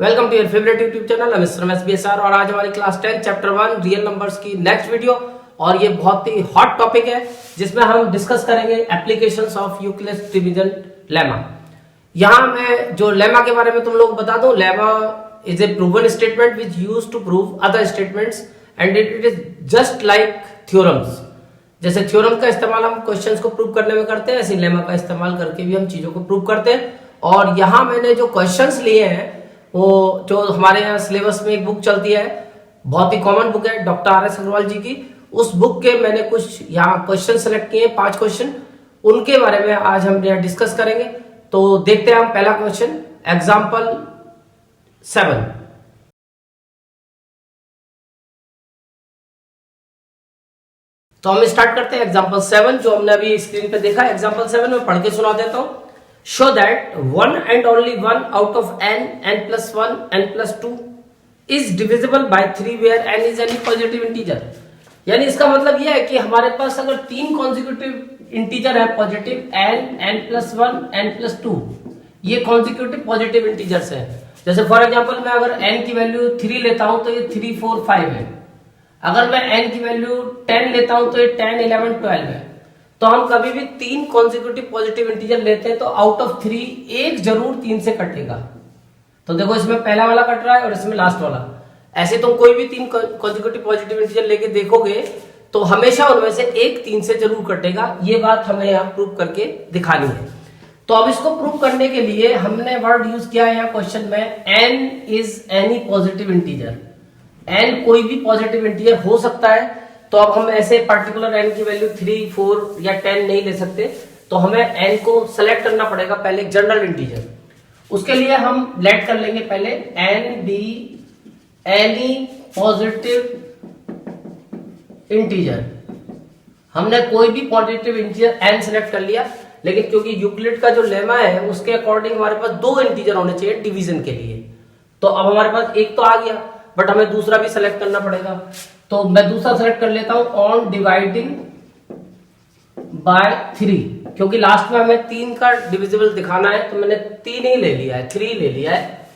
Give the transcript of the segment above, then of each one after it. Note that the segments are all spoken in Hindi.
Welcome to your favourite YouTube channel mister MSBSR। और आज हमारी क्लास 10 चैप्टर 1 रियल नंबर्स की नेक्स्ट वीडियो। और ये बहुत ही हॉट टॉपिक है जिसमें हम डिस्कस करेंगे applications of Euclid's division lemma. यहाँ मैं जो लेमा के बारे में तुम लोग बता दूं, lemma is a proven statement which use to prove other statements and it is just like theorems. जैसे थ्योरम का इस्तेमाल हम क्वेश्चंस को प्रूव करने में करते हैं, ऐसे लेमा का इस्तेमाल करके भी हम चीजों को प्रूव करते हैं। और यहाँ मैंने जो क्वेश्चंस लिए हैं वो जो हमारे यहाँ सिलेबस में एक बुक चलती है, बहुत ही कॉमन बुक है डॉक्टर RS अग्रवाल जी की, उस बुक के मैंने कुछ यहाँ क्वेश्चन सेलेक्ट किए, 5 क्वेश्चन, उनके बारे में आज हम यहाँ डिस्कस करेंगे। तो देखते हैं हम पहला क्वेश्चन, एग्जाम्पल 7। तो हम स्टार्ट करते हैं एग्जाम्पल 7 जो हमने अभी स्क्रीन पे देखा। एग्जाम्पल 7 में पढ़ के सुना देता हूं। Show that one and only one out of n plus 1, n plus 2 is divisible by 3 where n is any positive integer। यानी इसका मतलब यह है कि हमारे पास अगर 3 कॉन्जिक्यूटिव इंटीजर है positive, n plus 1, n plus 2, ये कॉन्जिक्यूटिव पॉजिटिव इंटीजर्स है। जैसे फॉर एग्जांपल मैं अगर n की वैल्यू 3 लेता हूं तो ये 3, 4, 5 है। अगर मैं n की वैल्यू 10 लेता हूं तो ये 10, 11, 12 है। तो हम कभी भी 3 कॉन्जिक्यूटिव पॉजिटिव इंटीजर लेते हैं तो आउट ऑफ 3 एक जरूर 3 से कटेगा। तो देखो इसमें पहला वाला कट रहा है और इसमें लास्ट वाला। ऐसे तुम कोई भी 3 कॉन्जिक्यूटिव पॉजिटिव इंटीजर लेके देखोगे तो हमेशा उनमें से एक 3 से जरूर कटेगा। ये बात हमें यहाँ प्रूव करके दिखानी है। तो अब इसको प्रूव करने के लिए हमने वर्ड यूज किया है यहाँ क्वेश्चन में, n is any positive integer. n कोई भी पॉजिटिव इंटीजर हो सकता है। तो अब हम ऐसे पर्टिकुलर n की वैल्यू 3, 4 या 10 नहीं ले सकते, तो हमें n को सेलेक्ट करना पड़ेगा पहले एक जनरल इंटीजर। उसके लिए हम लेट कर लेंगे पहले n be any positive integer. हमने कोई भी पॉजिटिव इंटीजर n सेलेक्ट कर लिया, लेकिन क्योंकि यूक्लिड का जो लेमा है उसके अकॉर्डिंग हमारे पास 2 इंटीजर होने चाहिए डिवीजन के लिए। तो अब हमारे पास एक तो आ गया, बट हमें दूसरा भी सेलेक्ट करना पड़ेगा। तो मैं दूसरा सेलेक्ट कर लेता हूं, ऑन डिवाइडिंग बाय 3, क्योंकि लास्ट में हमें 3 का डिविजिबल दिखाना है तो मैंने 3 ही ले लिया है, 3 ले लिया है।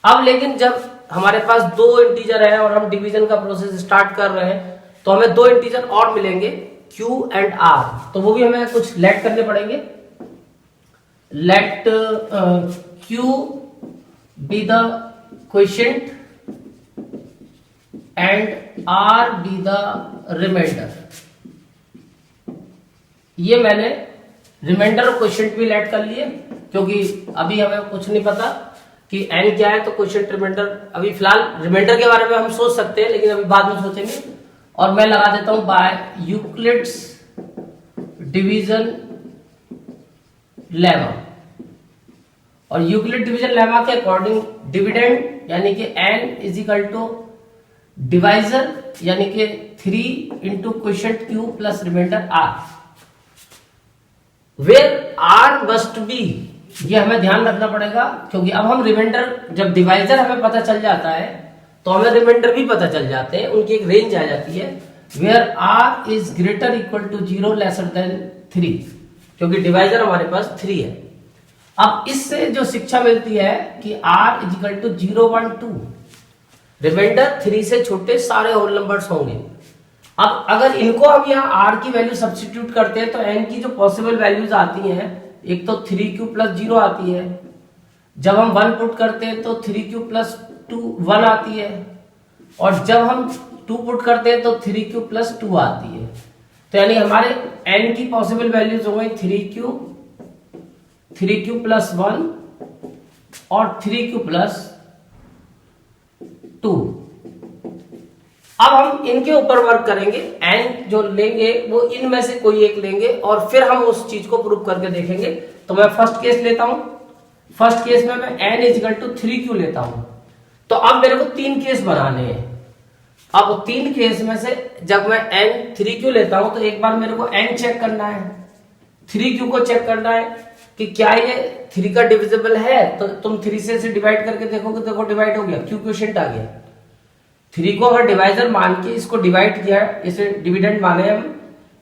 अब लेकिन जब हमारे पास 2 इंटीजर है और हम डिवीजन का प्रोसेस स्टार्ट कर रहे हैं तो हमें 2 इंटीजर और मिलेंगे Q एंड R। तो वो भी हमें कुछ लेट करने पड़ेंगे। Let Q be the quotient and R be the remainder. ये मैंने रिमाइंडर और क्वोशिएंट भी लेट कर लिए, क्योंकि अभी हमें कुछ नहीं पता कि n क्या है। तो क्वोशिएंट रिमाइंडर, अभी फिलहाल रिमाइंडर के बारे में हम सोच सकते हैं लेकिन अभी बाद में सोचेंगे। और मैं लगा देता हूं बाय यूक्लिड्स डिवीजन लेमा। और यूक्लिड डिवीजन लेमा के अकॉर्डिंग डिविडेंड यानी कि n is equal to divisor यानी कि 3 into quotient Q plus remainder R, where R must be. ये हमें ध्यान रखना पड़ेगा, क्योंकि अब हम रिमाइंडर, जब डिवाइजर हमें पता चल जाता है तो हमें रिमाइंडर भी पता चल जाते हैं, उनकी एक रेंज आ जाती है। Where R is greater equal to 0 lesser than 3, क्योंकि डिवाइजर हमारे पास 3 है। अब इससे जो शिक्षा मिलती है कि R is equal to 0, 1, 2, remainder 3 से छोटे सारे होल नंबर्स होंगे। अब अगर इनको हम यहाँ R की वैल्यू सब्स्टिट्यूट करते हैं तो n की जो पॉसिबल वैल्यूज आती हैं, एक तो 3Q प्लस 0 आती है। जब हम 1 पुट करते हैं तो 3Q प्लस 2 1 आती है, और जब हम 2 पुट करते हैं तो 3Q प्लस 2 आती है। तो यानी हमारे n की पॉसिबल वैल्यूज हो गई 3Q प्लस 1 और 3Q प्लस 2। अब हम इनके ऊपर वर्क करेंगे। n जो लेंगे वो इनमें से कोई एक लेंगे और फिर हम उस चीज को प्रूव करके देखेंगे। तो मैं फर्स्ट केस लेता हूं। फर्स्ट केस में मैं n is equal to 3Q लेता हूं। तो अब मेरे को 3 केस बनाने हैं। अब 3 केस में से जब मैं n 3Q लेता हूं तो एक बार मेरे को n चेक करना है, 3Q को चेक करना है कि क्या ये 3 का डिविजिबल है। तो तुम 3 से डिवाइड करके देखोगे, देखो डिवाइड हो गया, Q क्वोशिएंट आ गया। 3 को अगर डिवाइजर मान के इसको डिवाइड किया, इसे डिविडेंड माने हम,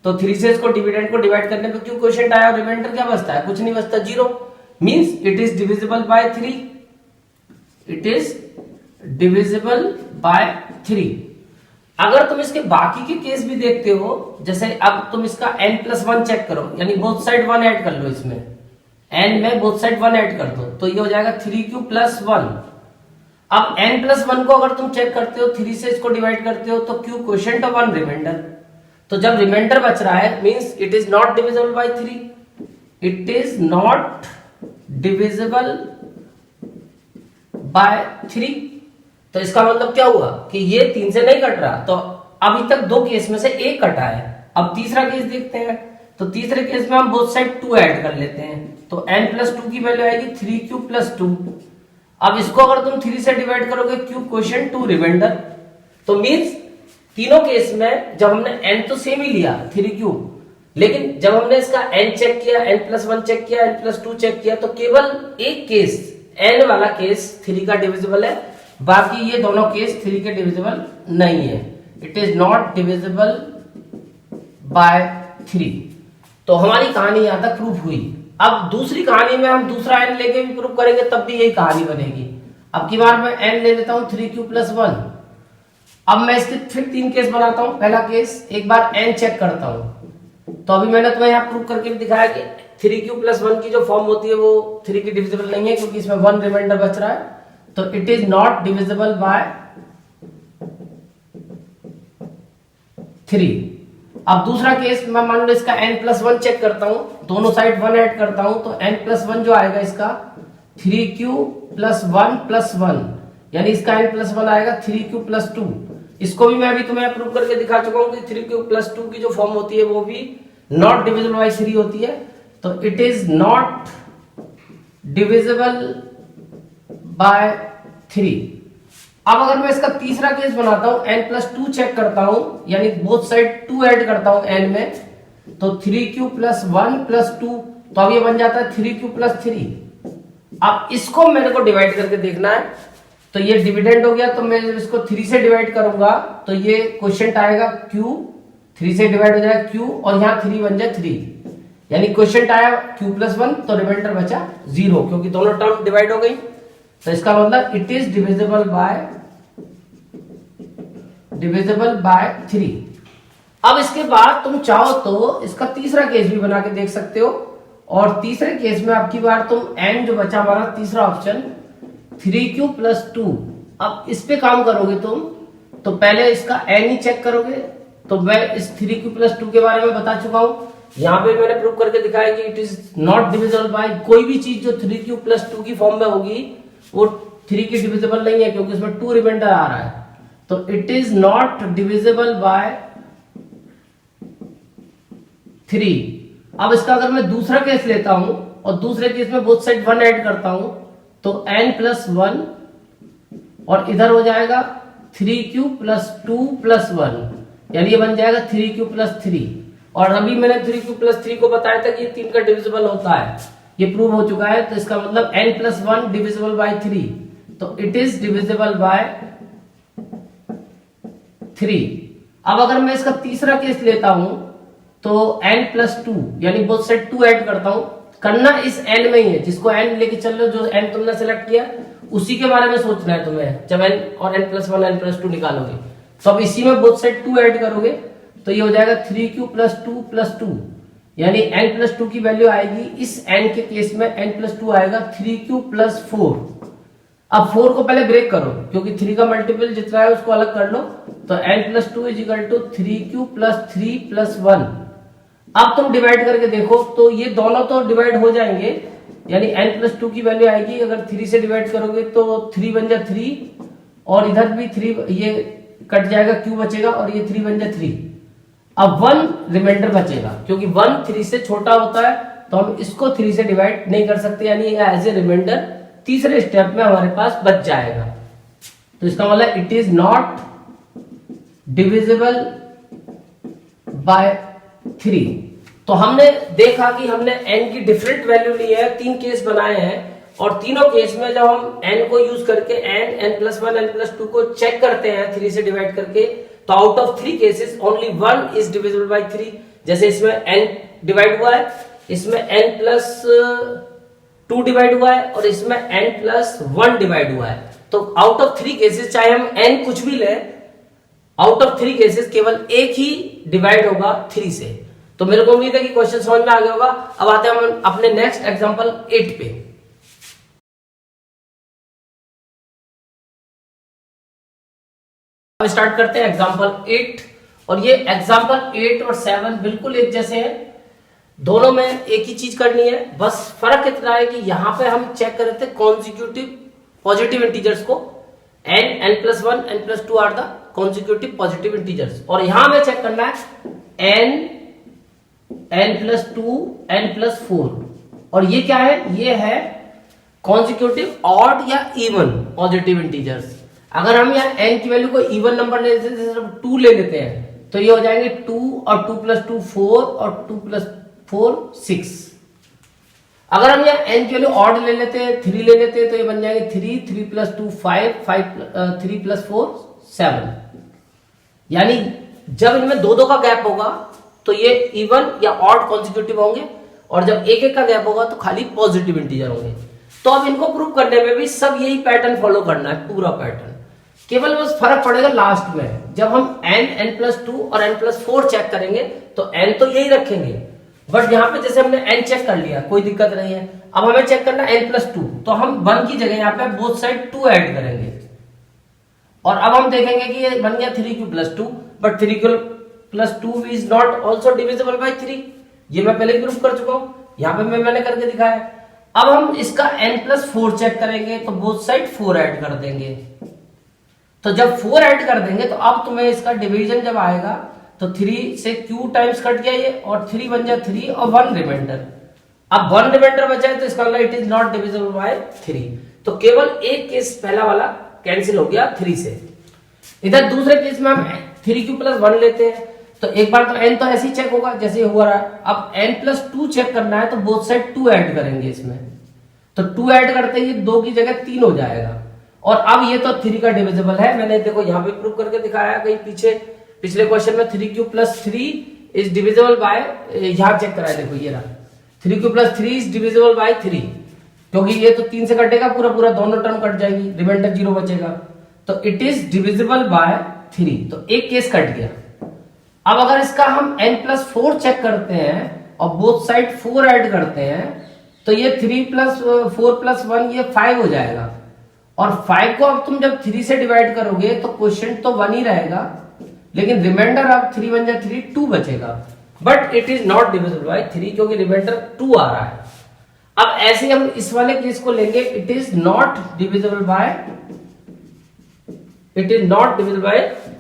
तो 3 से इसको डिविडेंड को डिवाइड करने पे Q क्वोशिएंट आया और रिमाइंडर क्या बचता है, कुछ नहीं बचता, 0। Means it is divisible bye 3। It is divisible bye 3। अगर तुम इसके बाकी के केस भी देखते हो, जैसे अब तुम इसका n+1 चेक करो, यानी बोथ साइड 1 ऐड कर लो, इसमें n में बोथ साइड 1 ऐड कर दो, तो ये हो जाएगा 3q+1। अब n+1 को अगर तुम चेक करते हो, 3 से इसको डिवाइड करते हो, तो q क्वोशिएंट 1 रिमाइंडर। तो जब रिमाइंडर बच रहा है means it is not divisible bye 3, it is not divisible bye 3। तो इसका मतलब क्या हुआ कि ये 3 से नहीं कट रहा, तो अभी तक 2 केस में से एक कटा है। अब तीसरा केस देखते हैं, तो तीसरे केस में हम बोथ साइड 2 ऐड कर लेते हैं, तो n+2 की वैल्यू आएगी 3q+2। अब इसको अगर तुम 3 से डिवाइड करोगे, q क्वोशिएंट 2 रिमाइंडर, तो मींस तीनों केस में जब हमने n तो सेम ही लिया 3q, लेकिन जब हमने इसका n चेक किया, n+1 चेक किया, n+2 चेक किया, तो केवल एक केस n वाला केस 3 का डिविजिबल है, बाकी ये दोनों केस 3 के डिविजिबल नहीं है। It is not divisible bye 3। तो हमारी कहानी यहां तक प्रूव हुई। अब दूसरी कहानी में हम दूसरा n लेके भी प्रूव करेंगे, तब भी यही कहानी बनेगी। अब की बार मैं n ले लेता हूं 3q+1। अब मैं इसके फिर 3 केस बनाता हूं। पहला केस, एक बार n चेक करता हूं, तो अभी मैंने तुम्हें यहां प्रूव करके भी दिखाया कि 3q+1 की जो फॉर्म होती है वो 3 की डिविजिबल नहीं है, क्योंकि इसमें 1 रिमाइंडर बच रहा है, तो it is not divisible bye 3। अब दूसरा केस, मैं मान लो इसका n+1 चेक करता हूं, दोनों साइड 1 ऐड करता हूं, तो n+1 जो आएगा इसका 3q+1+1, यानी इसका n+1 आएगा 3q+2। इसको भी मैं अभी तुम्हें प्रूव करके दिखा चुका हूं कि 3q+2 की जो फॉर्म होती है वो भी नॉट डिविजिबल बाय 3 होती है, तो it is not divisible bye 3। अब अगर मैं इसका तीसरा केस बनाता हूं, n+2 चेक करता हूं, यानी बोथ साइड 2 ऐड करता हूं n में, तो 3q+1+2, तो अब ये बन जाता है 3q+3। अब इसको मेरे को डिवाइड करके देखना है, तो ये डिविडेंड हो गया, तो मैं जब इसको 3 से डिवाइड करूंगा तो ये क्वोशिएंट आएगा q, 3 से डिवाइड हो जाएगा q, और यहाँ 3 बन जाए 3, यानी क्वोशिएंट आया q+1, तो रिमाइंडर बचा 0, क्योंकि दोनों टर्म डिवाइड हो गई। तो इसका मतलब इट इज डिविजिबल बाय 3। अब इसके बाद तुम चाहो तो इसका तीसरा केस भी बना के देख सकते हो, और तीसरे केस में आपकी बार तुम n जो बचा हमारा तीसरा ऑप्शन 3q+2, अब इस पे काम करोगे तुम, तो पहले इसका n ही चेक करोगे। तो मैं इस 3q+2 के बारे में बता चुका हूं, यहाँ पे मैंने प्रूव करके दिखाया कि it is not divisible bye, कोई भी चीज जो 3q+2 की फॉर्म में होगी वो 3 की डिविजिबल नहीं है, क्योंकि इसमें 2 रिमाइंडर आ रहा है, तो it is not divisible bye 3। अब इसका अगर मैं दूसरा केस लेता हूं और दूसरे केस में बोथ साइड 1 ऐड करता हूं, तो n+1 और इधर हो जाएगा 3q+2+1, यानी ये बन जाएगा 3q+3। और अभी मैंने 3q+3 को बताया था कि ये 3 का डिविजिबल होता है, ये प्रूव हो चुका है। तो इसका मतलब n+1 डिविजिबल बाय 3, तो इट इज डिविजिबल बाय 3। अब अगर मैं इसका तीसरा केस लेता हूं, तो n+2 यानी बोथ साइड 2 ऐड करता हूं, करना इस n में ही है, जिसको n लेके चल रहे हो, जो n तुमने सेलेक्ट किया उसी के बारे में सोचना है तुम्हें। जब n और n+1 n+2 निकालोगे, तो अब इसी में बोथ साइड 2 ऐड करोगे, तो ये हो जाएगा 3q+2+2, यानी n+2 की वैल्यू आएगी इस n के केस में n+2 आएगा 3q+4। अब 4 को पहले ब्रेक करो, क्योंकि 3 का मल्टीपल जितना है उसको अलग कर लो, तो n+2 = 3q+3+1। अब तुम डिवाइड करके देखो, तो ये दोनों तो डिवाइड हो जाएंगे, यानी n+2 की वैल्यू आएगी, अगर 3 से डिवाइड करोगे तो 3 बन जाए 3, और इधर भी 3, ये कट जाएगा, q बचेगा, और ये 3 बन जाए 3। अब 1 रिमाइंडर बचेगा, क्योंकि 1 3 से छोटा होता है, तो हम इसको 3 से डिवाइड नहीं कर सकते, यानी एज ए रिमाइंडर तीसरे स्टेप में हमारे पास बच जाएगा। तो इसका मतलब it is not divisible bye 3। तो हमने देखा कि हमने n की डिफरेंट वैल्यू ली है, 3 केस बनाए हैं, और तीनों केस में जब हम n को यूज करके n+1 n+2 को चेक करते हैं 3 से डिवाइड करके, तो out of 3 cases only 1 is divisible bye 3। जैसे इसमें n डिवाइड हुआ है, इसमें n+2 डिवाइड हुआ है, और इसमें n+1 डिवाइड हुआ है। तो आउट ऑफ 3 केसेस, चाहे हम n कुछ भी ले, आउट ऑफ 3 केसेस केवल एक ही डिवाइड होगा 3 से। तो मेरे को उम्मीद है कि क्वेश्चन समझ में आ गया होगा। अब आते हैं हम अपने नेक्स्ट एग्जांपल 8 पे। अब स्टार्ट करते हैं एग्जांपल 8, और ये एग्जांपल 8 और 7 बिल्कुल एक जैसे हैं, दोनों में एक ही चीज करनी है, बस फर्क इतना है कि यहां पे हम चेक कर रहे थे कॉन्जिक्यूटिव पॉजिटिव इंटीजर्स को, n, n+1, n+2 are the consecutive positive integers, और यहां हमें चेक करना है n, n+2, n+4, और ये क्या है, ये है कॉन्जिक्यूटिव ऑड या इवन पॉजिटिव इंटीजर्स। अगर हम यहाँ n की वैल्यू को इवन नंबर ले लेते हैं, जैसे 2 ले लेते हैं, तो ये हो जाएंगे 2 और 2+2 4 और 2+4 6। अगर हम यहाँ n की वैल्यू ऑड ले लेते हैं, 3 ले लेते हैं, तो ये बन जाएंगे 3, 3+2 5, 3+4 7। यानी जब इनमें दो दो का गैप होगा तो ये इवन या ऑड कॉन्जिक्यूटिव होंगे, और जब एक एक का गैप होगा तो खाली पॉजिटिव इंटीजर होंगे। तो अब इनको प्रूव करने में भी सब यही पैटर्न फॉलो करना है, पूरा पैटर्न, केवल बस फर्क पड़ेगा लास्ट में। जब हम n, n+2 और n+4 चेक करेंगे तो n तो यही रखेंगे, बट यहाँ पे जैसे हमने n चेक कर लिया, कोई दिक्कत नहीं है। अब हमें चेक करना n+2, तो हम 1 की जगह यहाँ पे बोथ साइड 2 ऐड करेंगे, और अब हम देखेंगे कि ये बन गया 3q+2, but 3q+2 is not also divisible by 3। ये मैं पहले प्रूफ कर चुका हूं, यहाँ पे मैंने करके दिखाया। अब हम इसका n+4 चेक करेंगे, तो बोथ साइड 4 ऐड कर देंगे। तो जब 4 ऐड कर देंगे तो अब तुम्हें इसका डिवीजन जब आएगा तो 3 से q टाइम्स कट गया ये, और 3 बन जाए 3 और 1 रिमाइंडर। अब 1 रिमाइंडर बचा है, तो इसका मतलब it is not divisible bye 3। तो केवल एक केस पहला वाला कैंसिल हो गया 3 से। इधर दूसरे केस में हम 3q+1 लेते हैं, तो एक बार तो n तो ऐसे ही चेक होगा जैसे हो रहा है। अब n+2 चेक करना है, तो बोथ साइड 2 ऐड करेंगे इसमें, तो 2 ऐड करते ही 2 की जगह 3 हो जाएगा। और अब ये तो 3 का डिविजिबल है, मैंने देखो यहाँ पे प्रूव करके दिखाया कहीं पीछे पिछले क्वेश्चन में 3q+3 इज डिविजिबल बाय, यहाँ चेक कराया, देखो ये रहा 3q+3 इज डिविजिबल बाय 3, क्योंकि ये तो 3 से कटेगा पूरा पूरा, दोनों टर्म कट जाएगी, रिमाइंडर 0 बचेगा, तो इट इज डिविजिबल बाय 3। तो एक केस कट गया। अब अगर इसका हम n+4 चेक करते हैं और बोथ साइड 4 ऐड करते हैं, तो ये 3+4+1 ये 5 हो जाएगा, और 5 को अब तुम जब 3 से डिवाइड करोगे तो क्वेश्चन तो 1 ही रहेगा, लेकिन रिमाइंडर अब 3 बन जाए 3, 2 बचेगा, but it is not divisible bye 3 क्योंकि रिमाइंडर 2 आ रहा है। अब ऐसे हम इस वाले केस को लेंगे, it is not divisible bye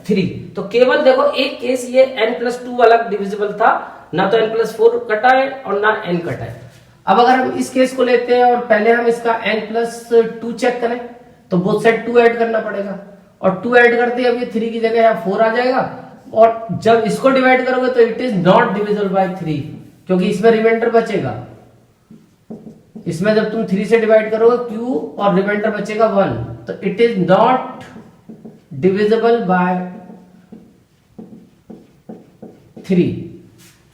3। तो केवल देखो एक केस ये n+2 वाला डिविजिबल था, ना तो n+4 कटा है और ना n कटा है। अब अगर हम इस केस को लेते हैं और पहले हम इसका n+2 चेक करें, तो बोथ साइड 2 ऐड करना पड़ेगा, और 2 ऐड करते अब ये 3 की जगह यहाँ 4 आ जाएगा, और जब इसको डिवाइड करोगे तो it is not divisible bye 3 क्योंकि इसमें रिमाइंडर बचेगा। इसमें जब तुम 3 से डिवाइड करोगे q और रिमाइंडर बचेगा 1, तो it is not divisible bye 3।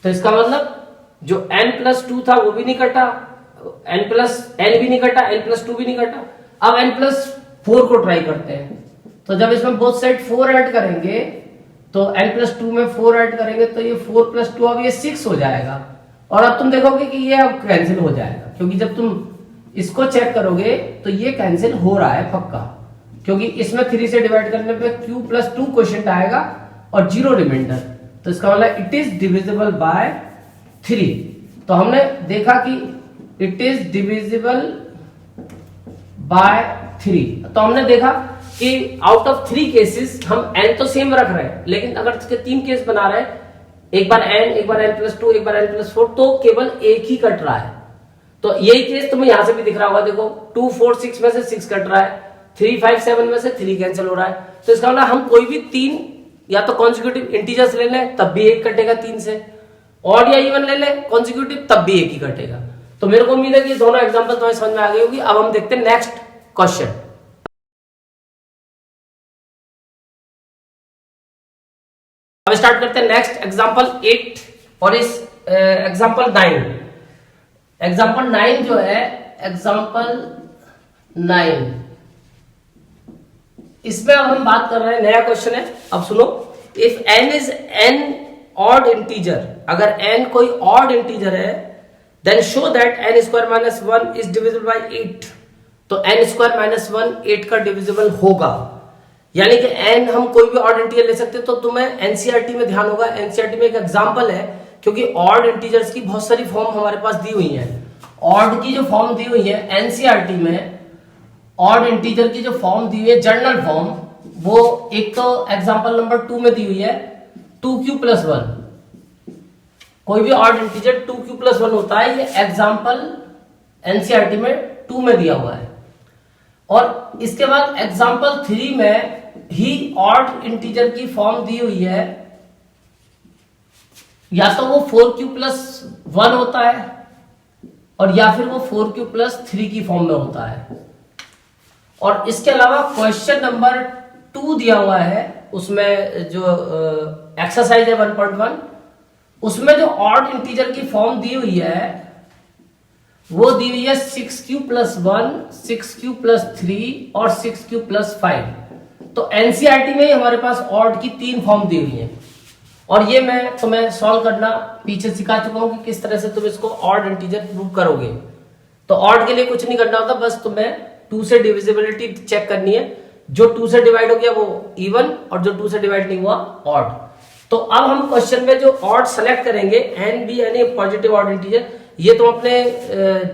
तो इसका मतलब जो n+2 था वो भी नहीं कटा, n भी नहीं कटा, n+2 भी नहीं कटा। अब n+4 को ट्राई करते हैं, तो जब इसमें बोथ साइड 4 ऐड करेंगे, तो n+2 में 4 ऐड करेंगे, तो ये 4+2 अब ये 6 हो जाएगा, और अब तुम देखोगे कि ये अब कैंसिल हो जाएगा, क्योंकि जब तुम इसको चेक करोगे तो ये कैंसिल हो रहा है पक्का, क्योंकि इसमें 3 से डिवाइड करने पे q+2 क्वोशिएंट आएगा और 0 रिमाइंडर, तो इसका मतलब इट इज डिविजिबल बाय 3। तो हमने देखा कि इट इज डिविजिबल बाय 3, तो हमने देखा कि आउट ऑफ 3 केसेस हम n तो सेम रख रहे हैं, लेकिन अगर इसके 3 केस बना रहे हैं, एक बार n, एक बार n+2, एक बार n+4, तो केवल एक ही कट रहा है। तो यही केस तुम्हें यहां से भी दिख रहा होगा, देखो 2, 4, 6 में से 6 कट रहा है, 3, 5, 7 में से 3 कैंसिल हो रहा है। तो इसका मतलब हम कोई भी 3 या तो कॉन्जिक्यूटिव इंटीजर्स ले लें तब भी एक कटेगा 3 से, ऑड या इवन ले लें कॉन्जिक्यूटिव तब भी एक ही कटेगा। तो मेरे को उम्मीद है कि दोनों एग्जांपल तुम्हें समझ में आ गई होगी। अब हम देखते हैं नेक्स्ट क्वेश्चन। अब स्टार्ट करते हैं नेक्स्ट एग्जांपल 8 और इस एग्जांपल 9। एग्जांपल 9 जो है, एग्जांपल 9 इसमें अब हम बात कर रहे हैं, नया क्वेश्चन है। अब सुनो, if n is n odd integer, अगर n कोई ऑड इंटीजर है, then show that n square minus 1 is divisible by 8। तो n स्क्वायर माइनस 1 8 का डिविजिबल होगा, यानी कि n हम कोई भी ऑड इंटीजर ले सकते हैं। तो तुम्हें एनसीईआरटी में ध्यान होगा, एनसीईआरटी में एक एग्जांपल है, क्योंकि ऑड इंटीजर्स की बहुत सारी फॉर्म हमारे पास दी हुई है। ऑड की जो फॉर्म दी हुई है एनसीईआरटी में, ऑड इंटीजर की जो फॉर्म दी हुई है जनरल फॉर्म, वो एक तो एग्जांपल नंबर 2 में दी हुई है 2q प्लस 1। कोई भी ऑड इंटीजर 2q प्लस 1 होता है, ये एग्जांपल एनसीईआरटी में 2 में दिया हुआ है। और इसके बाद एग्जांपल 3 में ही ऑड इंटीजर की फॉर्म दी हुई है, या तो वो 4q प्लस 1 होता है और या फिर वो 4q प्लस 3 की फॉर्म में होता है। और इसके अलावा क्वेश्चन नंबर 2 दिया हुआ है, उसमें जो एक्सरसाइज है 1.1, उसमें जो ऑड इंटीजर की फॉर्म दी हुई है वो दी हुई है 6q प्लस 1, 6q प्लस 3 और 6q प्लस 5। तो एनसीईआरटी में ही हमारे पास ऑड की 3 फॉर्म दी हुई है, और ये मैं तुम्हें सॉल्व करना पीछे सिखा चुका हूं कि किस तरह से तुम इसको ऑड इंटीजर प्रूव करोगे। तो ऑड के लिए कुछ नहीं करना होता, बस तुम्हें 2 से डिविजिबिलिटी चेक करनी है। जो 2 से डिवाइड हो गया वो इवन, और जो 2 से डिवाइड नहीं हुआ ऑड। तो अब हम क्वेश्चन में जो ऑड सेलेक्ट करेंगे, एन बी यानी पॉजिटिव ऑड इंटीजर, ये तुम अपने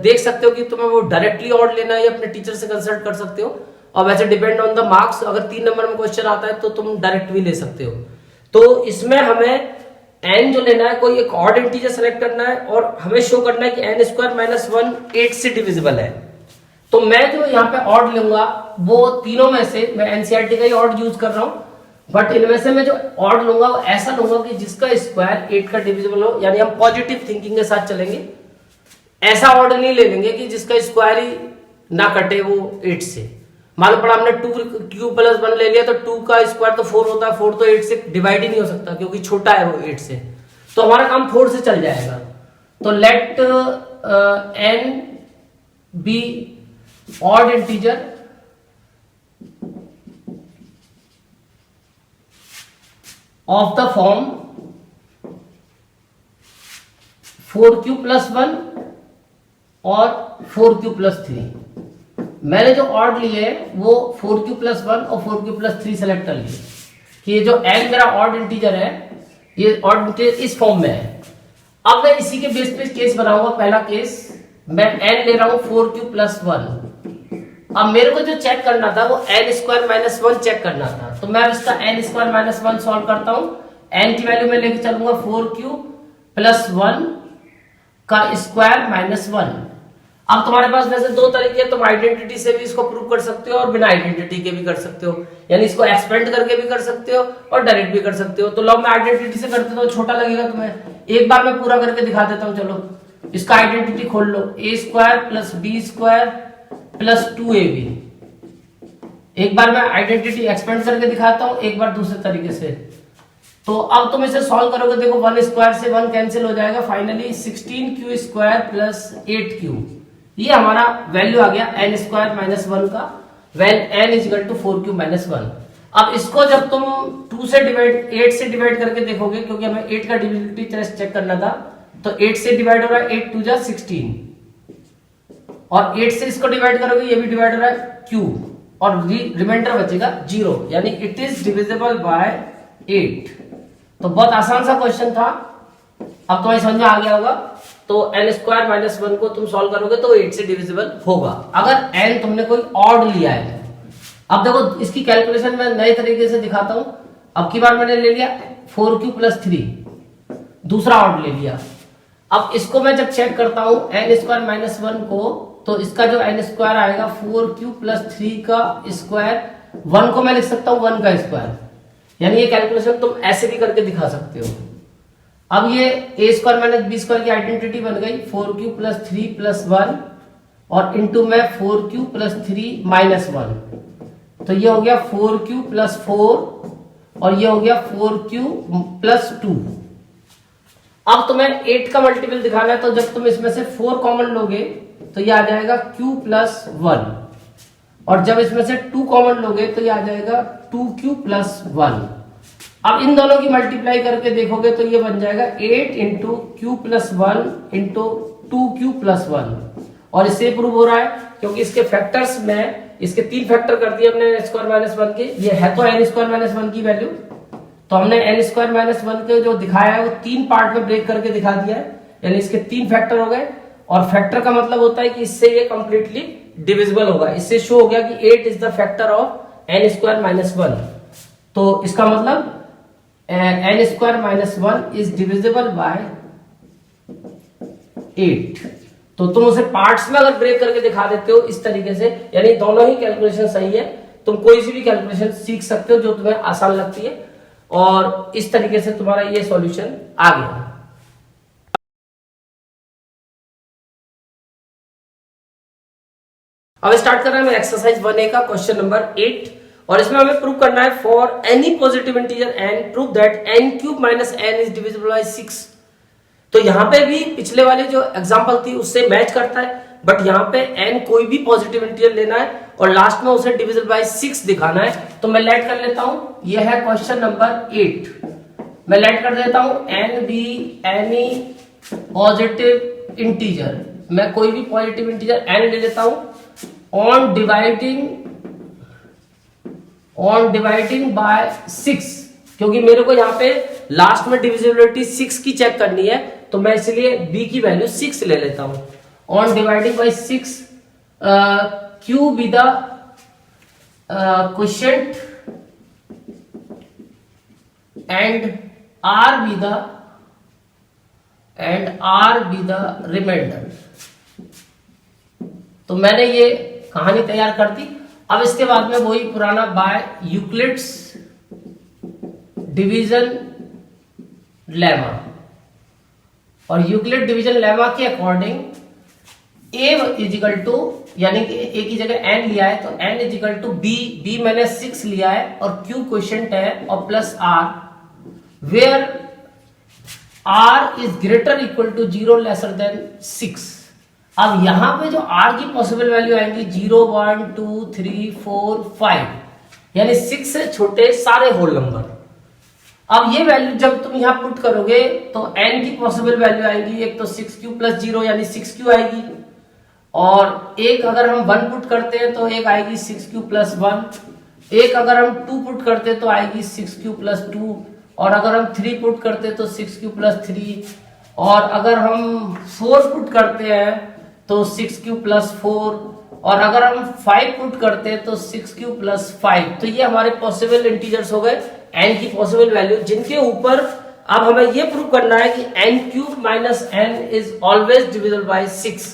देख सकते हो कि तुम्हें वो डायरेक्टली ऑड लेना है या अपने टीचर से कंसल्ट कर सकते हो। और वैसे डिपेंड ऑन द मार्क्स, अगर 3 नंबर में क्वेश्चन आता है तो तुम डायरेक्ट भी ले सकते हो। तो इसमें हमें n जो लेना है, कोई एक ऑड इंटीजर सेलेक्ट करना है और हमें शो करना है कि n स्क्वायर माइनस 1 8 से डिविजिबल है। तो मैं जो यहाँ पे ऑड लूंगा वो तीनों में से, मैं एनसीईआरटी का ही ऑड यूज कर रहा हूं, बट इनमें से मैं जो ऑड लूंगा वो ऐसा लूंगा कि जिसका स्क्वायर 8 का डिविजिबल हो, यानी हम पॉजिटिव थिंकिंग के साथ चलेंगे। ऐसा ऑड नहीं ले लेंगे कि जिसका स्क्वायर ही ना कटे वो 8 से। मालूम पड़ा हमने 2q प्लस 1 ले लिया तो 2 का स्क्वायर तो 4 होता है, 4 तो 8 से डिवाइड ही नहीं हो सकता क्योंकि छोटा है वो 8 से, तो हमारा काम 4 से चल जाएगा। तो let n be odd integer of the form 4q plus 1 और 4q प्लस 3। मैंने जो ऑड लिए वो 4q प्लस 1 और 4q प्लस 3 सेलेक्ट कर लिए कि ये जो n मेरा ऑड इंटीजर है, ये ऑड इंटीजर इस फॉर्म में है। अब मैं इसी के बेस पे केस बनाऊंगा। पहला केस, मैं n ले रहा हूं 4q प्लस 1। अब मेरे को जो चेक करना था वो n स्क्वायर माइनस 1 चेक करना था, तो मैं इसका n स्क्वायर माइनस 1 सॉल्व करता हूं। n की वैल्यू में लेके चलूंगा 4q प्लस 1 का स्क्वायर माइनस 1। अब तुम्हारे पास वैसे 2 तरीके हैं, तुम आइडेंटिटी से भी इसको प्रूव कर सकते हो और बिना आइडेंटिटी के भी कर सकते हो, यानी इसको एक्सपेंड करके भी कर सकते हो और डायरेक्ट भी कर सकते हो। तो लो मैं आइडेंटिटी से करते तो छोटा लगेगा तुम्हें, एक बार मैं पूरा करके दिखा देता हूं। चलो इसका आइडेंटिटी खोल लो, a square plus b square plus 2ab। एक बार मैं आइडेंटिटी एक्सपेंड करके दिखाता हूं, एक बार दूसरे तरीके से। तो अब तुम इसे सॉल्व करोगे, देखो 1 स्क्वायर से 1 कैंसिल हो जाएगा, finally 16q square plus 8q, ये हमारा वैल्यू आ गया n स्क्वायर माइनस 1 का, when n is equal to 4q minus 1। अब इसको जब तुम 2 से डिवाइड 8 से डिवाइड करके देखोगे, क्योंकि हमें 8 का डिविजिबिलिटी टेस्ट चेक करना था, तो 8 से डिवाइड हो रहा है 8 2 जा 16, और 8 से इसको डिवाइड करोगे ये भी डिवाइड हो रहा है q, और रिमाइंडर बचेगा 0, यानी इट इज डिविजिबल बाय 8। तो बहुत आसान सा क्वेश्चन था, अब तुम्हें समझ में आ गया होगा। तो n स्क्वायर माइनस 1 को तुम सॉल्व करोगे तो 8 से डिविजिबल होगा अगर n तुमने कोई ऑड लिया है। अब देखो इसकी कैलकुलेशन मैं नए तरीके से दिखाता हूं। अब की बार मैंने ले लिया 4q प्लस 3, दूसरा ऑड ले लिया। अब इसको मैं जब चेक करता हूं n स्क्वायर माइनस 1 को, तो इसका जो n स्क्वायर आएगा 4q प्लस 3 का स्क्वायर, 1 को मैं लिख सकता हूं 1 का स्क्वायर, यानी ये कैलकुलेशन तुम ऐसे भी करके दिखा सकते हो। अब ये a square minus b square की आइडेंटिटी बन गई 4q प्लस 3 प्लस 1 और इंटू में 4q प्लस 3 माइनस 1, तो ये हो गया 4q प्लस 4 और ये हो गया 4q प्लस 2। अब तुम्हें 8 का मल्टीपल दिखाना है, तो जब तुम इसमें से 4 कॉमन लोगे तो ये आ जाएगा q प्लस 1। और जब इसमें से 2 कॉमन लोगे तो ये आ जाएगा 2q प्लस 1। अब इन दोनों की मल्टीप्लाई करके देखोगे तो ये बन जाएगा 8 into Q plus 1 into 2q plus 1। और इससे प्रूव हो रहा है क्योंकि इसके फैक्टर्स में इसके 3 फैक्टर कर दिए हमने n स्क्वायर माइनस 1 के। ये है तो n स्क्वायर माइनस 1 की वैल्यू, तो हमने n स्क्वायर माइनस 1 के जो दिखाया है वो 3 पार्ट में ब्रेक करके दिखा दिया है, यानी इसके 3 फैक्टर हो गए। और फैक्टर का मतलब होता है कि इससे ये कंप्लीटली डिविजिबल होगा। इससे शो हो गया कि 8 is the factor of n square minus 1। तो इसका मतलब n square minus 1 is divisible by 8। तो तुम उसे पार्ट्स में अगर ब्रेक करके दिखा देते हो इस तरीके से, यानी दोनों ही कैलकुलेशन सही है, तुम कोई सी भी कैलकुलेशन सीख सकते हो जो तुम्हें आसान लगती है, और इस तरीके से तुम्हारा ये सॉल्यूशन आ गया। अब स्टार्ट कर रहे हैं एक्सरसाइज 1A का क्वेश्चन नंबर 8, और इसमें हमें प्रूव करना है for any positive integer n prove that n cube minus n is divisible bye 6। तो यहाँ पे भी पिछले वाले जो एग्जांपल थी उससे मैच करता है, बट यहाँ पे n कोई भी पॉजिटिव इंटीजर लेना है और लास्ट में उसे डिविजिबल बाय 6 दिखाना है। तो मैं लेट कर लेता हूं, यह है क्वेश्चन नंबर 8। मैं लेट कर देता हूं n be any positive integer, मैं कोई भी पॉजिटिव इंटीजर n ले लेता हूं ऑन डिवाइडिंग बाय 6, क्योंकि मेरे को यहाँ पे लास्ट में डिविजिबिलिटी 6 की चेक करनी है, तो मैं इसलिए b की वैल्यू 6 ले लेता हूं। On dividing by 6, q be the quotient and r be the remainder. तो मैंने ये कहानी तैयार कर दी। अब इसके बाद में वही पुराना बाय यूक्लिड्स डिवीजन लेमा, और यूक्लिड डिवीजन लेमा के अकॉर्डिंग a इजिकल टू, यानी कि a की जगह n लिया है तो n इजिकल टू b मैंने 6 लिया है और q क्वोशिएंट है और plus r, where r is greater equal to 0 lesser than 6। अब यहां पे जो r की पॉसिबल वैल्यू आएंगी 0 1 2 3 4 5, यानी 6 से छोटे सारे होल नंबर। अब ये वैल्यू जब तुम यहां पुट करोगे तो n की पॉसिबल वैल्यू आएगी, एक तो 6q प्लस 0 यानी 6q आएगी, और एक अगर हम 1 पुट करते हैं तो एक आएगी 6q प्लस 1, एक अगर हम 2 पुट करते हैं तो आएगी 6q प्लस 2, और अगर हम 3 पुट करते हैं तो 6q प्लस 3, और अगर हम 4 पुट करते हैं तो 6q प्लस 4, और अगर हम 5 पुट करते हैं तो 6q प्लस 5। तो ये हमारे पॉसिबल इंटीजर्स हो गए n की पॉसिबल वैल्यू, जिनके ऊपर अब हमें ये प्रूव करना है कि n cube minus n is always divisible by 6।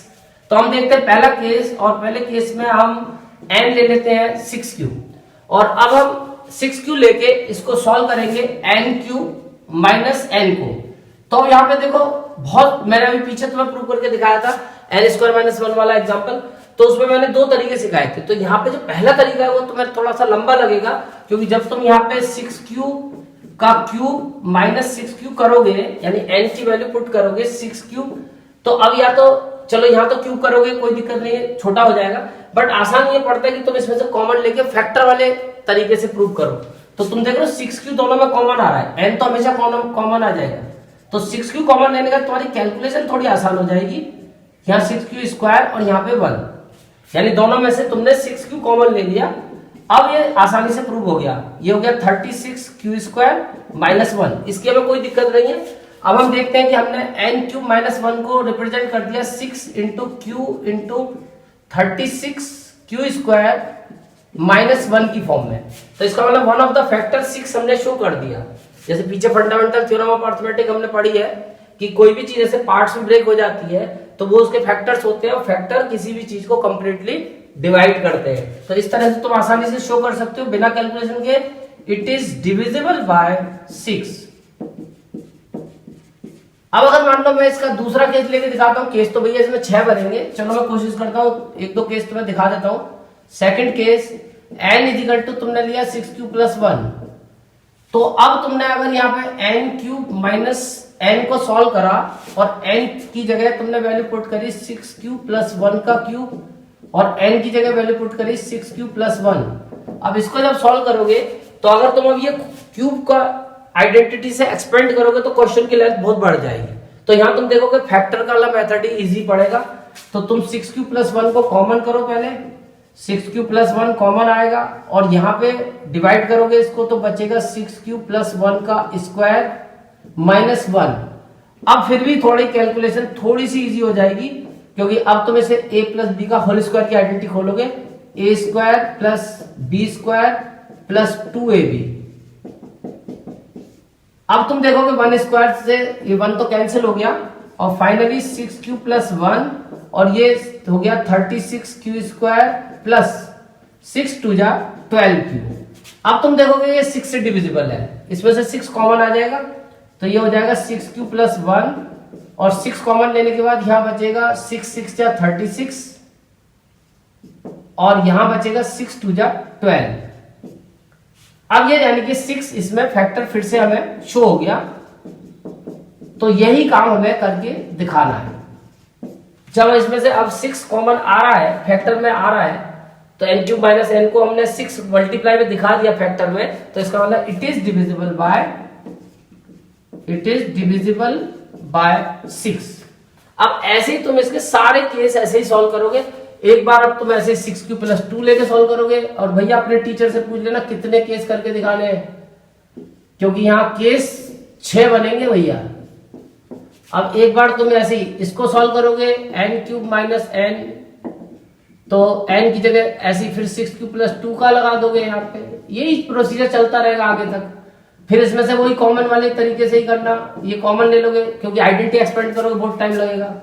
तो हम देखते हैं पहला केस, और पहले केस में हम n ले लेते हैं 6q, और अब हम 6q लेके इसको सॉल्व करेंगे n क्यूब माइनस n को। तो यहाँ पे देखो, बहुत मैंने अभी पीछे तुम्हें प्रूव करके दिखाया था n स्क्वायर माइनस 1 वाला एग्जांपल, तो उसमें मैंने 2 तरीके सिखाए थे। तो यहाँ पे जो पहला तरीका है वो तुम्हें थोड़ा सा लंबा लगेगा, क्योंकि जब तुम यहाँ पे 6q का क्यूब माइनस 6q करोगे, यानी n की वैल्यू पुट करोगे 6q, तो अब या तो चलो यहाँ तो क्यूब करोगे कोई दिक्कत नहीं है, छोटा हो जाएगा, बट आसान ये पड़ता है कि तुम इसमें से कॉमन लेके फैक्टर वाले तरीके से प्रूव करो। तो तुम देख रहे हो 6q दोनों में कॉमन आ रहा है, n तो हमेशा कॉमन आ जाएगा, तो 6q कॉमन लेने का तुम्हारी कैलकुलेशन थोड़ी आसान हो जाएगी। यहाँ 6q स्क्वायर और यहाँ पे 1, यानी दोनों में से तुमने 6q कॉमन ले लिया। अब ये आसानी से प्रूव हो गया, ये हो गया 36q स्क्वायर माइनस 1, इसकी हमें कोई दिक्कत नहीं है। अब हम देखते हैं कि हमने n क्यूब माइनस 1 को रिप्रेजेंट कर दिया 6 into Q into 36q square minus 1 की फॉर्म में। तो इसका मतलब वन ऑफ द फैक्टर 6 हमने शो कर दिया। जैसे पीछे फंडामेंटल थ्योरम ऑफ अर्थमेटिक हमने पढ़ी है कि कोई भी चीज ऐसे पार्ट्स में ब्रेक हो जाती है तो वो उसके फैक्टर्स होते हैं, और फैक्टर किसी भी चीज को कंप्लीटली डिवाइड करते हैं। तो इस तरह से तुम आसानी से शो कर सकते हो बिना कैलकुलेशन के, इट इज डिविजिबल बाय 6। अब अगर मान लो मैं इसका दूसरा केस लेके दिखाता हूं, केस तो भैया इसमें 6 बनेंगे, चलो मैं कोशिश करता हूं 1-2 केस तुम्हें दिखा देता हूं। Second case, n is equal to तुमने लिया 6q प्लस 1, तो अब तुमने अगर यहाँ पे n क्यूब माइनस n को सॉल्व करा और n की जगह तुमने वैल्यू पुट करी 6q प्लस 1 का क्यूब और n की जगह वैल्यू पुट करी 6 क्यूब प्लस 1। अब इसको जब सॉल्व करोगे तो अगर तुम अब ये क्यूब का आइडेंटिटी से एक्सपेंड करोगे तो क्वेश्चन की लेंथ बहुत बढ़ जाएगी। तो यहां तुम देखोगे फैक्टर का वाला मेथड ही इजी पड़ेगा। तो तुम 6 क्यूब प्लस 1 को कॉमन करो, पहले 6 क्यूब प्लस 1 कॉमन आएगा और यहाँ पे डिवाइड करोगे इसको तो बचेगा 6 क्यूब प्लस 1 का स्क्वायर माइनस 1। अब फिर भी थोड़ी कैलकुलेशन थोड़ी सी इजी हो जाएगी क्योंकि अब तुम इसे a प्लस बी का होल स्क्वायर की आइडेंटिटी खोलोगे, a square plus B square plus 2ab। अब तुम देखोगे 1 स्क्वायर से ये 1 तो कैंसिल हो गया और फाइनली 6 क्यू प्लस 1 और ये हो गया 36 क्यू स्क्वायर प्लस 6 टू जा 12 क्यू। अब तुम देखोगे ये 6 से डिविजिबल है, इसमें से 6 कॉमन आ जाएगा तो ये हो जाएगा 6 क्यू प्लस 1 और 6 कॉमन लेने के बाद यहां बचेगा 6 6 जा 36 और यहां बचेगा 6 टू जा 12। अब ये यानी कि 6 इसमें फैक्टर फिर से हमें शो हो गया। तो यही काम हमें करके दिखाना है। जब इसमें से अब 6 कॉमन आ रहा है, फैक्टर में आ रहा है, तो n क्यूब माइनस n को हमने 6 मल्टीप्लाई में दिखा दिया फैक्टर में, तो इसका मतलब इट इज डिविजिबल बाय 6। अब ऐसे ही तुम इसके सारे केस ऐसे ही सॉल्व करोगे। एक बार अब तुम ऐसे 6 क्यू प्लस 2 लेके सॉल्व करोगे और भैया अपने टीचर से पूछ लेना कितने केस करके दिखाने हैं, क्योंकि यहाँ केस 6 बनेंगे भैया। अब एक बार तुम ऐसे ही इसको सॉल्व करोगे n क्यूब माइनस n, तो n की जगह ऐसे ही फिर 6 क्यूब प्लस 2 का लगा दोगे यहाँ पे। यही प्रोसीजर चलता रहेगा आगे तक। फिर इसमें से वही कॉमन वाले तरीके से ही करना, ये कॉमन ले लोगे क्योंकि आइडेंटिटी एक्सपेंड करोगे बहुत टाइम लगेगा।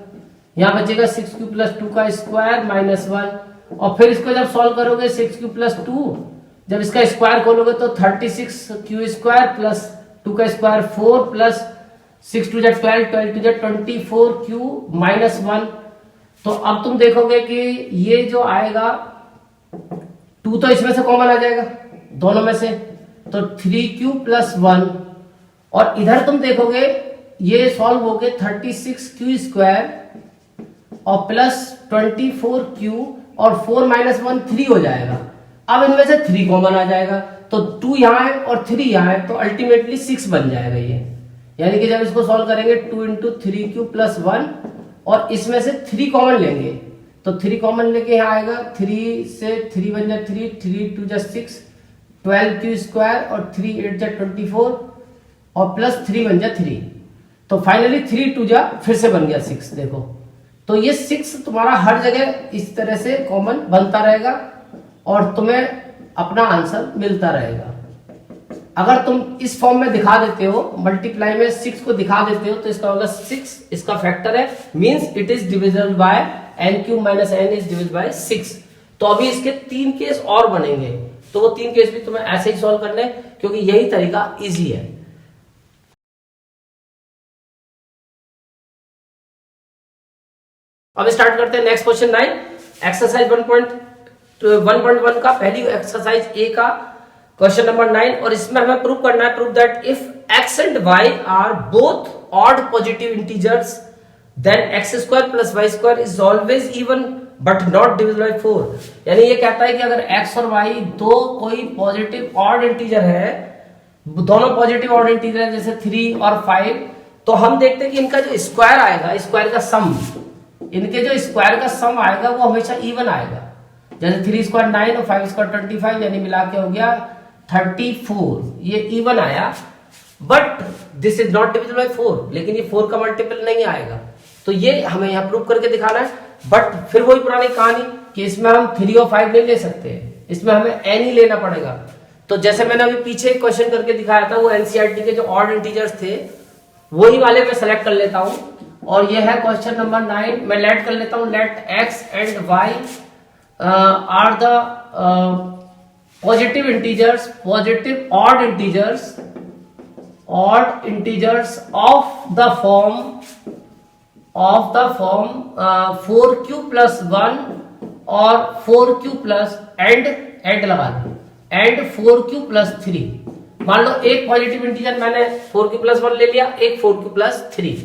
यहाँ बचेगा 6 क्यू प्लस 2 का स्क्वायर माइनस 1 और फिर इसको जब सॉल्व करोगे 6 क्यू प्लस 2, जब इसका स्क्वायर खोलोगे तो 36 क्यू स्क्वायर प्लस 2 का स्क्वायर 4 प्लस 6 टू जा 12, 12 टू जा 24 क्यू माइनस 1। तो अब तुम देखोगे कि ये जो आएगा 2 तो इसमें से कॉमन आ जाएगा दोनों में से, तो 3 क्यू प्लस 1 और इधर तुम देखोगे ये सॉल्व हो गए 36 क्यू स्क्वायर और प्लस 24 क्यू और 4 माइनस 1 3 हो जाएगा। अब इनमें से 3 कॉमन आ जाएगा तो 2 यहाँ है और 3 यहाँ है, तो अल्टीमेटली 6 बन जाएगा ये। यानी कि जब इसको सॉल्व करेंगे 2 इंटू 3 क्यू प्लस 1 और इसमें से 3 कॉमन लेंगे तो 3 कॉमन लेके यहाँ आएगा, 3 से 3 बन जाए 3 टू जा 6, 12 क्यू स्क्वायर और 3 8 जा 24 और प्लस 3 बन जा 3, तो फाइनली 3 टू जा फिर से बन गया 6। देखो तो ये 6 तुम्हारा हर जगह इस तरह से कॉमन बनता रहेगा और तुम्हें अपना आंसर मिलता रहेगा। अगर तुम इस फॉर्म में दिखा देते हो, मल्टीप्लाई में 6 को दिखा देते हो, तो इसका मतलब 6 इसका फैक्टर है, means it is divisible bye n cube minus n is divisible bye 6। तो अभी इसके 3 केस और बनेंगे, तो वो 3 केस भी तुम्हें ऐसे ही सॉल्व करने क्योंकि यही तरीका इजी है। अब स्टार्ट करते हैं नेक्स्ट क्वेश्चन 9, एक्सरसाइज 1.1 का पहली एक्सरसाइज ए का क्वेश्चन नंबर 9। और इसमें हमें प्रूव करना है, prove that if x and y are both odd positive integers then x square plus y square is always even but not divisible by 4। यानी ये कहता है कि अगर x और y दो कोई पॉजिटिव ऑड इंटीजर है, दोनों पॉजिटिव ऑड इंटीजर है जैसे 3 और 5, तो हम देखते हैं कि इनका जो स्क्वायर आएगा, स्क्वायर का सम, इनके जो स्क्वायर का सम आएगा वो हमेशा इवन आएगा। जैसे 3 स्क्वायर 9 और 5 स्क्वायर 25, यानी मिला के हो गया 34, ये इवन आया। But this is not divisible by 4, लेकिन ये 4 का मल्टीपल नहीं आएगा, तो ये हमें यहाँ प्रूव करके दिखाना है। बट फिर वही पुरानी कहानी कि इसमें हम 3 और 5 नहीं ले सकते, इसमें हमें n ही लेना पड़ेगा। तो जैसे मैंने अभी पीछे क्वेश्चन करके दिखाया था, वो एनसीईआरटी के जो ऑड इंटीजर्स थे वही वाले मैं सेलेक्ट कर लेता हूं, और ये है क्वेश्चन नंबर 9। मैं लेट कर लेता हूं, let x and y are the positive integers, positive odd integers of the form 4q plus 1 और 4q प्लस एंड लगा दें एंड 4q प्लस 3। मान लो एक पॉजिटिव इंटीजर मैंने 4q प्लस 1 ले लिया, एक 4q प्लस 3,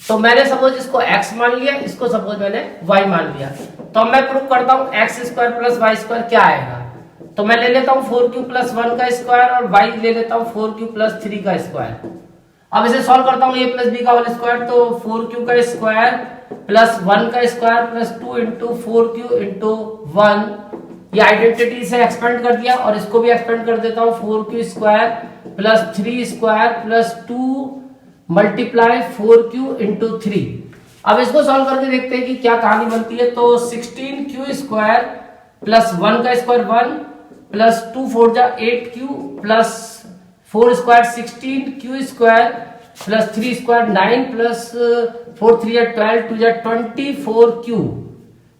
तो मैंने सपोज इसको x मान लिया, इसको सपोज मैंने y मान लिया। तो मैं प्रूव करता हूँ x square plus y square क्या आएगा। तो मैं ले लेता हूँ 4q प्लस 1 का स्क्वायर और y ले लेता हूँ 4q प्लस 3 का स्क्वायर। अब इसे सॉल्व करता हूँ a प्लस बी का होल स्क्वायर, तो 4q का स्क्वायर प्लस 1 का square plus 2 into 4q into 1, ये आइडेंटिटी से एक्सपेंड कर दिया और इसको भी एक्सपेंड कर देता हूँ 4q square plus 3 square plus 2 multiply 4q into 3। अब इसको सॉल्व करके देखते हैं कि क्या कहानी बनती है। तो 16q स्क्वायर प्लस 1 का स्क्वायर 1 प्लस 2 4 जा 8q plus 4 square 16q square plus 3 square 9 plus 4 3 या 12 2 जा 24q।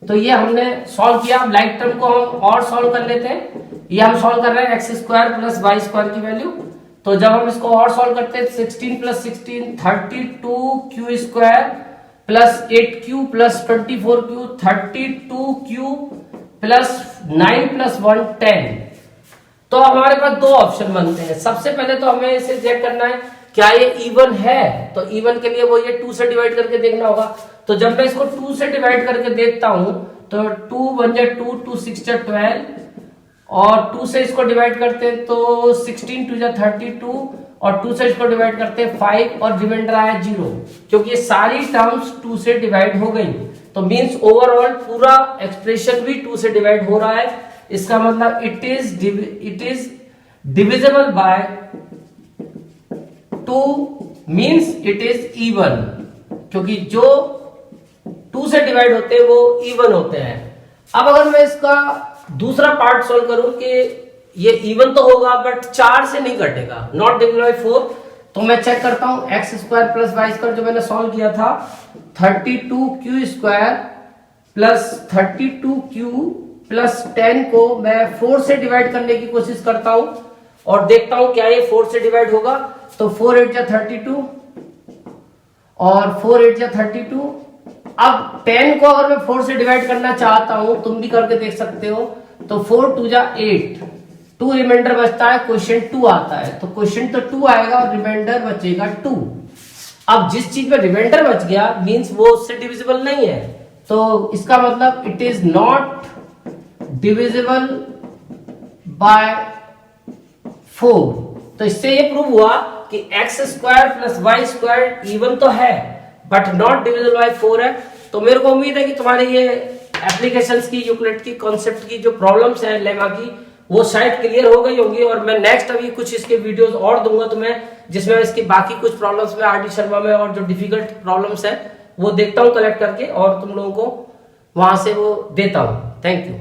तो ये हमने सॉल्व किया। अब लाइक टर्म को हम और सॉल्व कर लेते हैं। ये हम सॉल्व कर रहे हैं x square plus y square की वैल्यू। तो जब हम इसको और सॉल्व करते हैं 16 plus 16 32q square plus 8q plus 24q 32q plus 9 plus 1 10। तो हमारे पास दो ऑप्शन बनते हैं। सबसे पहले तो हमें इसे चेक करना है क्या ये इवन है। तो इवन के लिए वो ये 2 से डिवाइड करके देखना होगा। तो जब मैं इसको 2 से डिवाइड करके देखता हूं तो 2 1 जा 2 2 6 जा 12 और 2 से इसको डिवाइड करते हैं तो 16 2 जा 32 और 2 से इसको डिवाइड करते हैं 5 और रिमाइंडर आया 0, क्योंकि ये सारी टर्म्स 2 से डिवाइड हो गई। तो मींस ओवरऑल पूरा एक्सप्रेशन भी 2 से डिवाइड हो रहा है। इसका मतलब it is divisible bye 2 means it is even, क्योंकि जो 2 से डिवाइड होते हैं वो इवन होते हैं। अब अगर मैं इसका दूसरा पार्ट सोल्व करूं कि ये इवन तो होगा बट 4 से नहीं घटेगा, नॉट डिविजिबल बाय 4, तो मैं चेक करता हूं x square plus y square जो मैंने सॉल्व किया था 32q square plus 32q plus 10 को मैं 4 से डिवाइड करने की कोशिश करता हूं और देखता हूं क्या ये 4 से डिवाइड होगा। तो 4 8 जा 32 और 4 8 जा 32। अब 10 को अगर मैं 4 से डिवाइड करना चाहता हूं, तुम भी करके देख सकते हो, तो 4 2 जा 8, 2 रिमाइंडर बचता है, क्वेश्चन 2 आता है। तो क्वेश्चन तो 2 आएगा और रिमाइंडर बचेगा 2। अब जिस चीज में रिमाइंडर बच गया मींस वो उससे डिविजिबल नहीं है, तो इसका मतलब it is not divisible by 4। तो इससे ये प्रूव हुआ कि x square plus y square even तो है बट नॉट डिविजिबल बाय 4 है। तो मेरे को उम्मीद है कि तुम्हारे ये एप्लीकेशंस की, यूक्लिड की, कॉन्सेप्ट की जो प्रॉब्लम्स है लेमा की, वो शायद क्लियर हो गई होंगी। और मैं नेक्स्ट अभी कुछ इसके वीडियोस और दूंगा तुम्हें, जिसमें इसकी बाकी कुछ प्रॉब्लम्स में आर डी शर्मा में और जो डिफिकल्ट प्रॉब्लम्स है वो देखता हूँ कलेक्ट करके और तुम लोगों को वहां से वो देता हूँ। Thank you.